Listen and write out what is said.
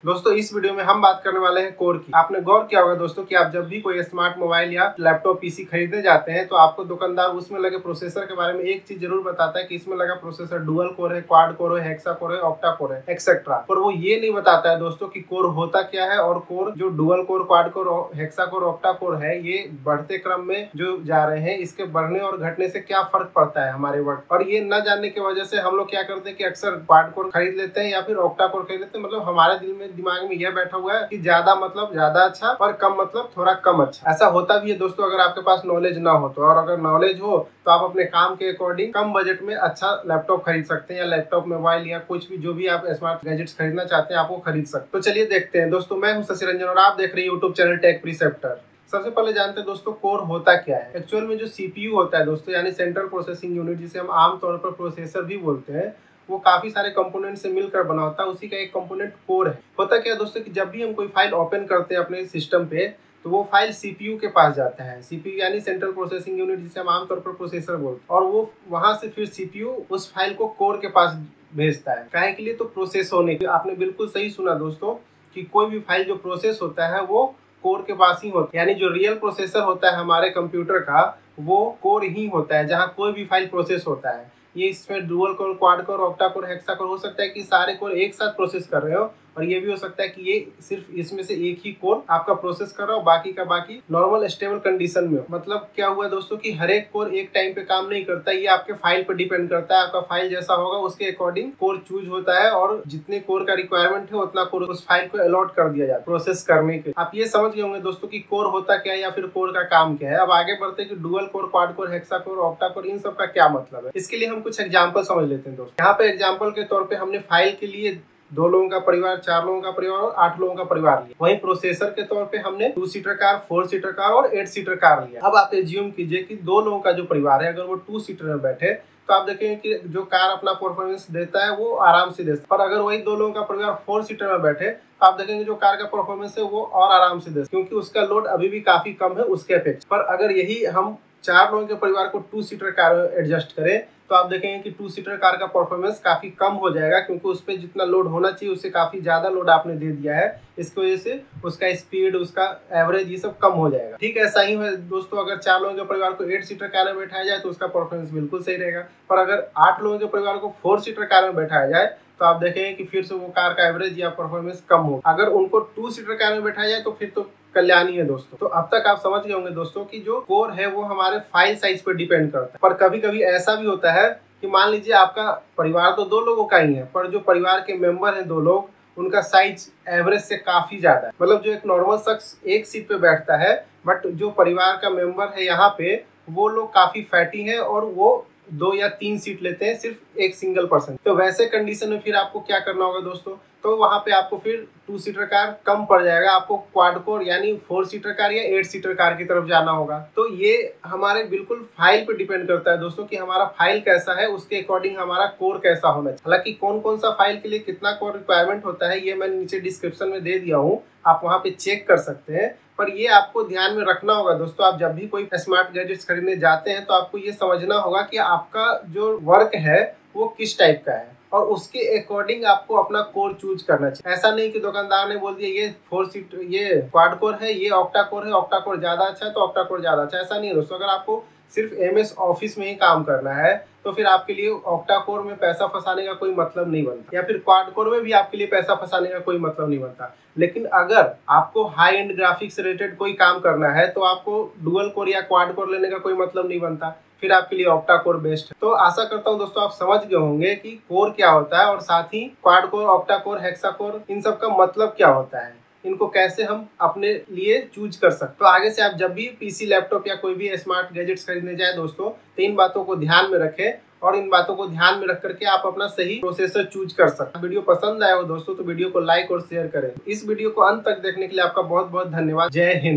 दोस्तों इस वीडियो में हम बात करने वाले हैं कोर की। आपने गौर किया होगा दोस्तों कि आप जब भी कोई स्मार्ट मोबाइल या लैपटॉप पीसी खरीदने जाते हैं तो आपको दुकानदार उसमें लगे प्रोसेसर के बारे में एक चीज जरूर बताता है कि इसमें लगा प्रोसेसर डुअल कोर है, क्वाड कोर है, हेक्सा कोर है, ऑक्टा कोर है, एक्सेट्रा। पर वो ये नहीं बताता है दोस्तों कि कोर होता क्या है और कोर जो dual core, quad core, hexa core, octa core है ये बढ़ते क्रम में जो जा रहे हैं इसके बढ़ने और घटने से क्या फर्क पड़ता है हमारे वर्क। और ये न जानने की वजह से हम लोग क्या करते हैं कि अक्सर क्वाड कोर खरीद लेते हैं या फिर ऑक्टा कोर खरीद लेते हैं। मतलब हमारे दिमाग में यह बैठा हुआ है कि ज्यादा मतलब ज्यादा अच्छा और कम मतलब थोड़ा कम अच्छा। ऐसा होता भी है दोस्तों अगर आपके पास नॉलेज ना हो तो। और अगर नॉलेज हो तो आप अपने काम के अकॉर्डिंग कम बजट में अच्छा लैपटॉप खरीद सकते हैं या लैपटॉप, मोबाइल या कुछ भी जो भी आप स्मार्ट गैजेट्स खरीदना चाहते हैं आप वो खरीद सकते हैं। तो चलिए देखते हैं दोस्तों। मैं हूं शशि रंजन और आप देख रहे हैं यूट्यूब चैनल टेक प्रीसेप्टर। सबसे पहले जानते हैं दोस्तों कोर होता क्या है। एक्चुअल में जो सीपीयू होता है दोस्तों यानी सेंट्रल प्रोसेसिंग यूनिट, जिसे हम आमतौर पर प्रोसेसर भी बोलते हैं, वो काफी सारे कंपोनेंट से मिलकर बना होता है। उसी का एक कंपोनेंट कोर है। होता क्या है दोस्तों कि जब भी हम कोई फाइल ओपन करते हैं अपने सिस्टम पे तो वो फाइल सीपीयू के पास जाता है। सीपीयू यानी सेंट्रल प्रोसेसिंग यूनिट, जिसे हम आमतौर पर प्रोसेसर बोलते हैं, और वो वहां से फिर सीपीयू उस फाइल को कोर के पास भेजता है। काहे के लिए? तो प्रोसेस होने के लिए। आपने बिल्कुल सही सुना दोस्तों कि कोई भी फाइल जो प्रोसेस होता है वो कोर के पास ही होता है। यानी जो रियल प्रोसेसर होता है हमारे कंप्यूटर का वो कोर ही होता है, जहाँ कोई भी फाइल प्रोसेस होता है। ये इसमें dual core, quad core, octa core, hexa core, हो सकता है कि सारे कोर एक साथ प्रोसेस कर रहे हो, और ये भी हो सकता है कि ये सिर्फ इसमें से एक ही कोर आपका प्रोसेस कर रहा हो, बाकी का बाकी नॉर्मल स्टेबल कंडीशन में हो। मतलब क्या हुआ दोस्तों कि हर एक कोर एक टाइम पे काम नहीं करता। ये आपके फाइल पर डिपेंड करता है। आपका फाइल जैसा होगा उसके अकॉर्डिंग कोर चूज होता है, और जितने कोर का रिक्वायरमेंट है उतना कोर उस फाइल को अलॉट कर दिया जाता है प्रोसेस करने के। आप ये समझ गए होंगे दोस्तों कि कोर होता क्या है या फिर कोर का काम क्या है। अब आगे बढ़ते हैं कि dual core, quad core, hexa core, octa core, इन सब का क्या मतलब है। इसके लिए हम कुछ एग्जाम्पल समझ लेते हैं दोस्तों। यहाँ पे एग्जाम्पल के तौर पे हमने फाइल के लिए 2 लोगों का परिवार, 4 लोगों का परिवार और 8 लोगों का परिवार लिया। वहीं प्रोसेसर के तौर पे हमने 2 सीटर कार, 4 सीटर कार और 8 सीटर कार लिया। अब आप एज्यूम कीजिए कि 2 लोगों का जो परिवार है अगर वो 2 सीटर में बैठे तो आप देखेंगे कि जो कार अपना परफॉर्मेंस देता है वो आराम से देता है। और अगर वही 2 लोगों का परिवार 4 सीटर में बैठे तो आप देखेंगे जो कार का परफॉर्मेंस है वो और आराम से देता है, क्योंकि उसका लोड अभी भी काफी कम है उसके अपेक्षा। पर अगर यही हम 4 लोगों के परिवार को 2 सीटर कार में एडजस्ट करें तो आप देखेंगे कि 2 सीटर कार का परफॉर्मेंस काफी कम हो जाएगा, क्योंकि उस पर जितना लोड होना चाहिए उससे काफी ज्यादा लोड आपने दे दिया है। इसकी वजह से उसका स्पीड, उसका एवरेज, ये सब कम हो जाएगा। ठीक है, ऐसा ही है दोस्तों। अगर 4 लोगों के परिवार को 8 सीटर कार में बैठाया जाए तो उसका परफॉर्मेंस बिल्कुल सही रहेगा। पर अगर 8 लोगों के परिवार को 4 सीटर कार में बैठाया जाए तो आप देखेंगे कि फिर से वो कार का एवरेज या परफॉर्मेंस कम हो। अगर उनको 2 सीटर कार में बैठाया जाए तो फिर तो कल्याणी है दोस्तों। तो अब तक आप समझ गए होंगे दोस्तों कि जो कोर है वो हमारे फाइल साइज पर डिपेंड करता है। पर कभी कभी ऐसा भी होता है कि मान लीजिए आपका परिवार तो 2 लोगों का ही है, पर जो परिवार के मेंबर हैं 2 लोग, उनका साइज एवरेज से काफी ज्यादा है। मतलब जो एक नॉर्मल शख्स एक सीट पे बैठता है, बट जो परिवार का मेंबर है यहाँ पे वो लोग काफी फैटी हैं और वो 2 या 3 सीट लेते हैं सिर्फ एक सिंगल पर्सन। तो वैसे कंडीशन में फिर आपको क्या करना होगा दोस्तों? तो वहां पे आपको फिर 2 सीटर कार कम पड़ जाएगा, आपको क्वाड कोर यानी 4 सीटर कार या 8 सीटर कार की तरफ जाना होगा। तो ये हमारे बिल्कुल फाइल पे डिपेंड करता है दोस्तों कि हमारा फाइल कैसा है, उसके अकॉर्डिंग हमारा कोर कैसा होना चाहिए। हालांकि कौन कौन सा फाइल के लिए कितना कोर रिक्वायरमेंट होता है ये मैं नीचे डिस्क्रिप्शन में दे दिया हूँ, आप वहाँ पे चेक कर सकते हैं। पर ये आपको ध्यान में रखना होगा दोस्तों, आप जब भी कोई स्मार्ट गैजेट्स खरीदने जाते हैं तो आपको ये समझना होगा कि आपका जो वर्क है वो किस टाइप का है, और उसके अकॉर्डिंग आपको अपना कोर चूज करना चाहिए। ऐसा नहीं कि दुकानदार ने बोल दिया ये 4 सीट, ये क्वाड कोर है, ये ऑक्टा कोर है, ऑक्टा कोर ज्यादा अच्छा है तो ऑक्टा कोर ज्यादा अच्छा। ऐसा नहीं है दोस्तों। अगर आपको सिर्फ MS ऑफिस में ही काम करना है तो फिर आपके लिए ऑक्टा कोर में पैसा फंसाने का कोई मतलब नहीं बनता, या फिर क्वाड कोर में भी आपके लिए पैसा फंसाने का कोई मतलब नहीं बनता। लेकिन अगर आपको हाई एंड ग्राफिक्स से रिलेटेड कोई काम करना है तो आपको डुअल कोर या क्वाड कोर लेने का कोई मतलब नहीं बनता, फिर आपके लिए ऑक्टा कोर बेस्ट है। तो आशा करता हूं दोस्तों आप समझ गए होंगे कि कोर क्या होता है, और साथ ही quad core, octa core, hexa core, इन सब का मतलब क्या होता है, इनको कैसे हम अपने लिए चूज कर सकते। तो आगे से आप जब भी पीसी, लैपटॉप या कोई भी स्मार्ट गैजेट्स खरीदने जाए दोस्तों तो इन बातों को ध्यान में रखें, और इन बातों को ध्यान में रख करके आप अपना सही प्रोसेसर चूज कर सकते हैं। वीडियो पसंद आया हो दोस्तों तो वीडियो को लाइक और शेयर करें। इस वीडियो को अंत तक देखने के लिए आपका बहुत बहुत धन्यवाद। जय हिंद।